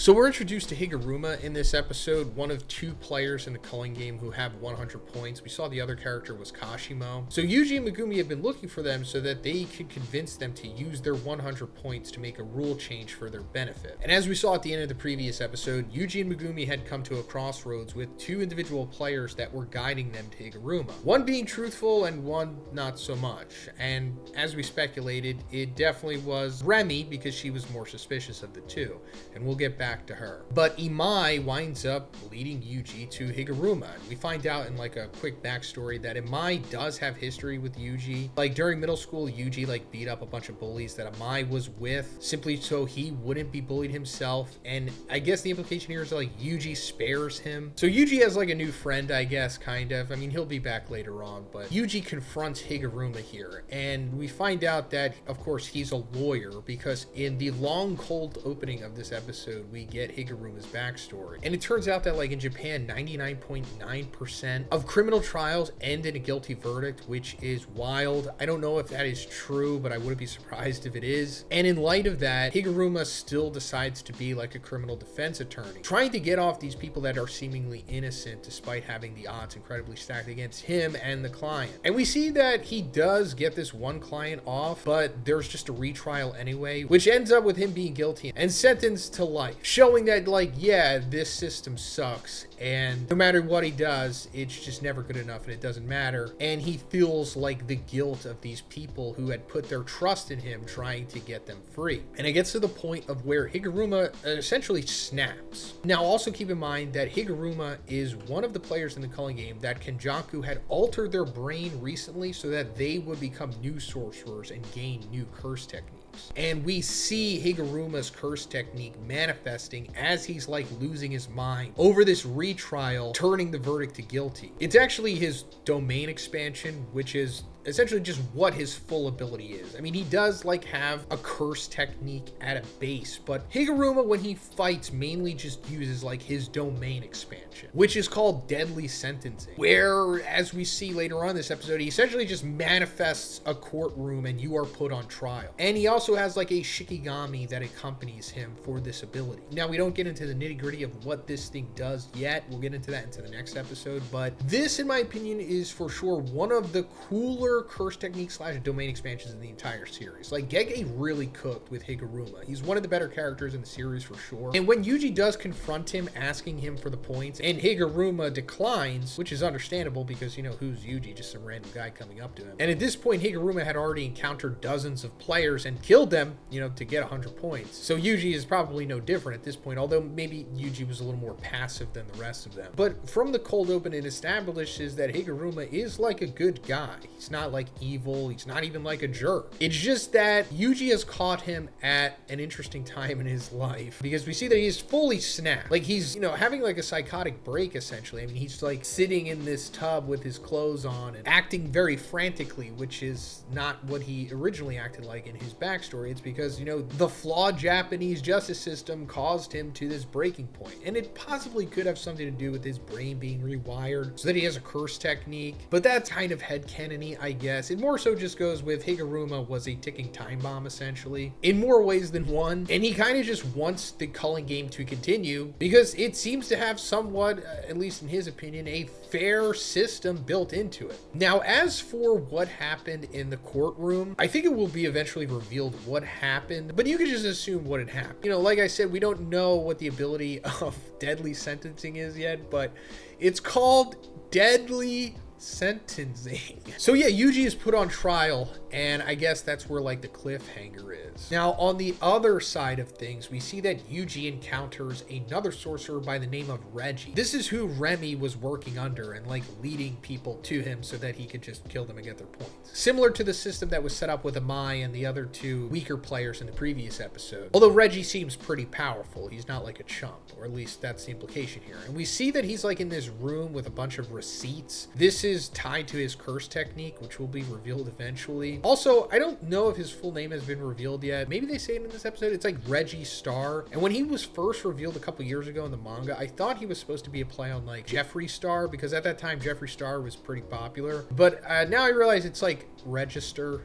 So we're introduced to Higuruma in this episode, one of two players in the culling game who have 100 points. We saw the other character was Kashimo. So Yuji and Megumi have been looking for them so that they could convince them to use their 100 points to make a rule change for their benefit. And as we saw at the end of the previous episode, Yuji and Megumi had come to a crossroads with two individual players that were guiding them to Higuruma. One being truthful and one not so much. And as we speculated, it definitely was Remy because she was more suspicious of the two. And we'll get back to her. But Imai winds up leading Yuji to Higuruma. And we find out in like a quick backstory that Imai does have history with Yuji. Like during middle school, Yuji like beat up a bunch of bullies that Imai was with simply so he wouldn't be bullied himself. And I guess the implication here is that like Yuji spares him. So Yuji has like a new friend, I guess, kind of. I mean, he'll be back later on, but Yuji confronts Higuruma here. And we find out that, of course, he's a lawyer because in the long cold opening of this episode, we get Higuruma's backstory. And it turns out that like in Japan, 99.9% of criminal trials end in a guilty verdict, which is wild. I don't know if that is true, but I wouldn't be surprised if it is. And in light of that, Higuruma still decides to be like a criminal defense attorney, trying to get off these people that are seemingly innocent despite having the odds incredibly stacked against him and the client. And we see that he does get this one client off, but there's just a retrial anyway, which ends up with him being guilty and sentenced to life, showing that like, yeah, this system sucks and no matter what he does, it's just never good enough and it doesn't matter. And he feels like the guilt of these people who had put their trust in him trying to get them free. And it gets to the point of where Higuruma essentially snaps. Now also keep in mind that Higuruma is one of the players in the culling game that Kenjaku had altered their brain recently so that they would become new sorcerers and gain new curse techniques. And we see Higuruma's curse technique manifesting as he's like losing his mind over this retrial, turning the verdict to guilty. It's actually his domain expansion, which is essentially just what his full ability is. I mean, he does like have a curse technique at a base, but Higuruma when he fights mainly just uses like his domain expansion, which is called deadly sentencing, where as we see later on in this episode, he essentially just manifests a courtroom and you are put on trial. And he also has like a shikigami that accompanies him for this ability. Now we don't get into the nitty gritty of what this thing does yet. We'll get into that into the next episode, but this in my opinion is for sure one of the cooler curse techniques / domain expansions in the entire series. Like Gege really cooked with Higuruma. He's one of the better characters in the series for sure. And when Yuji does confront him asking him for the points and Higuruma declines, which is understandable because, you know, who's Yuji? Just some random guy coming up to him. And at this point Higuruma had already encountered dozens of players and killed them, you know, to get 100 points. So Yuji is probably no different at this point, although maybe Yuji was a little more passive than the rest of them. But from the cold open, it establishes that Higuruma is like a good guy. He's not like evil. He's not even like a jerk. It's just that Yuji has caught him at an interesting time in his life because we see that he's fully snapped. Like he's, you know, having like a psychotic break essentially. I mean, he's like sitting in this tub with his clothes on and acting very frantically, which is not what he originally acted like in his backstory. It's because, you know, the flawed Japanese justice system caused him to this breaking point. And it possibly could have something to do with his brain being rewired so that he has a curse technique. But that's kind of headcanon-y, I guess. It more so just goes with Higuruma was a ticking time bomb essentially in more ways than one, and he kind of just wants the culling game to continue because it seems to have somewhat, at least in his opinion, a fair system built into it. Now as for what happened in the courtroom, I think it will be eventually revealed what happened, but you can just assume what had happened. You know, like I said, we don't know what the ability of deadly sentencing is yet, but it's called deadly sentencing. So yeah, Yuji is put on trial, and I guess that's where like the cliffhanger is. Now on the other side of things, we see that Yuji encounters another sorcerer by the name of Reggie. This is who Remy was working under and like leading people to him so that he could just kill them and get their points. Similar to the system that was set up with Imai and the other two weaker players in the previous episode. Although Reggie seems pretty powerful, he's not like a chump, or at least that's the implication here. And we see that he's like in this room with a bunch of receipts. This is is tied to his curse technique, which will be revealed eventually. Also, I don't know if his full name has been revealed yet. Maybe they say it in this episode. It's like Reggie Star. And when he was first revealed a couple years ago in the manga, I thought he was supposed to be a play on like Jeffree Star, because at that time Jeffree Star was pretty popular. But now I realize it's like Register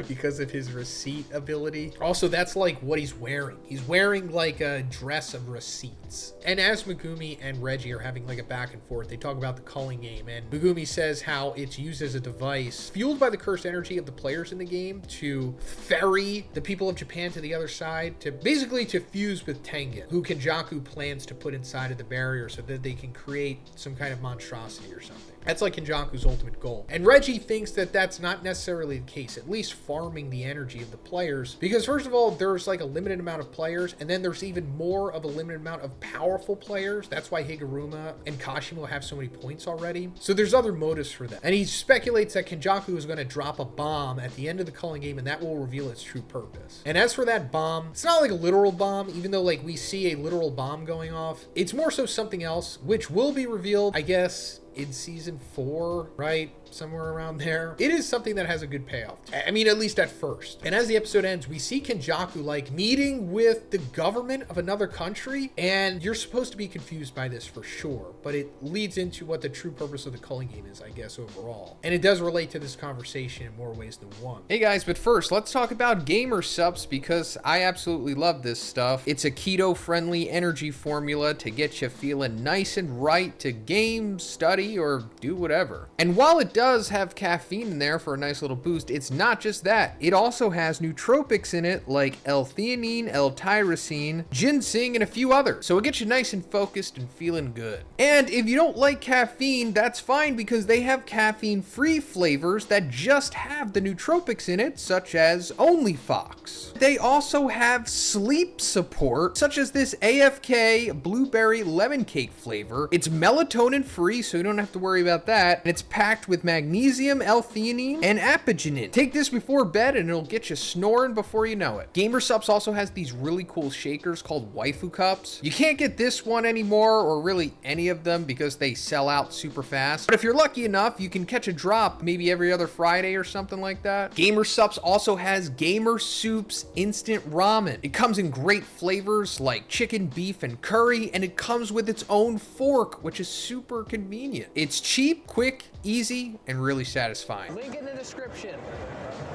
because of his receipt ability. Also, that's like what he's wearing. He's wearing like a dress of receipts. And as Megumi and Reggie are having like a back and forth, they talk about the culling game, and Megumi says how it's used as a device fueled by the cursed energy of the players in the game to ferry the people of Japan to the other side, to basically to fuse with Tengen, who Kenjaku plans to put inside of the barrier so that they can create some kind of monstrosity or something. That's like Kenjaku's ultimate goal. And Reggie thinks that that's not necessarily the case, at least farming the energy of the players, because first of all, there's like a limited amount of players, and then there's even more of a limited amount of powerful players. That's why Higuruma and Kashimo have so many points already. So there's other motives for that. And he speculates that Kenjaku is going to drop a bomb at the end of the culling game, and that will reveal its true purpose. And as for that bomb, it's not like a literal bomb, even though like we see a literal bomb going off. It's more so something else, which will be revealed, I guess, in season 4, right? Somewhere around there. It is something that has a good payoff. I mean, at least at first. And as the episode ends, we see Kenjaku like meeting with the government of another country, and you're supposed to be confused by this for sure, but it leads into what the true purpose of the culling game is, I guess, overall. And it does relate to this conversation in more ways than one. Hey guys, but first, let's talk about gamer subs, because I absolutely love this stuff. It's a keto-friendly energy formula to get you feeling nice and right to game, study, or do whatever. And while it does have caffeine in there for a nice little boost, it's not just that. It also has nootropics in it like L-theanine, L-tyrosine, ginseng, and a few others. So it gets you nice and focused and feeling good. And if you don't like caffeine, that's fine, because they have caffeine-free flavors that just have the nootropics in it, such as Only Fox. They also have sleep support, such as this AFK blueberry lemon cake flavor. It's melatonin-free, so you don't have to worry about that. And it's packed with magnesium, L-theanine, and apigenin. Take this before bed and it'll get you snoring before you know it. Gamer Supps also has these really cool shakers called waifu cups. You can't get this one anymore, or really any of them, because they sell out super fast. But if you're lucky enough, you can catch a drop maybe every other Friday or something like that. Gamer Supps also has Gamer Soup's instant ramen. It comes in great flavors like chicken, beef, and curry, and it comes with its own fork, which is super convenient. It's cheap, quick, easy, and really satisfying. Link in the description.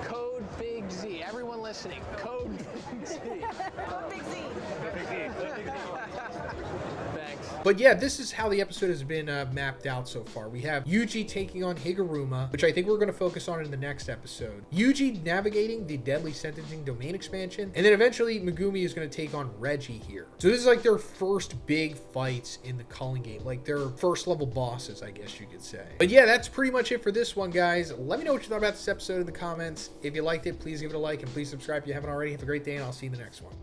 Code Big Z. Everyone listening, code Big Z. Code Big Z. Thanks. But yeah, this is how the episode has been mapped out so far. We have Yuji taking on Higuruma, which I think we're going to focus on in the next episode. Yuji navigating the Deadly Sentencing Domain expansion, and then eventually Megumi is going to take on Reggie here. So this is like their first big fights in the culling game, like their first level bosses, I guess you could say. But yeah, that's pretty much it for this one, guys. Let me know what you thought about this episode in the comments. If you liked it, please give it a like, and please subscribe if you haven't already. Have a great day, and I'll see you in the next one.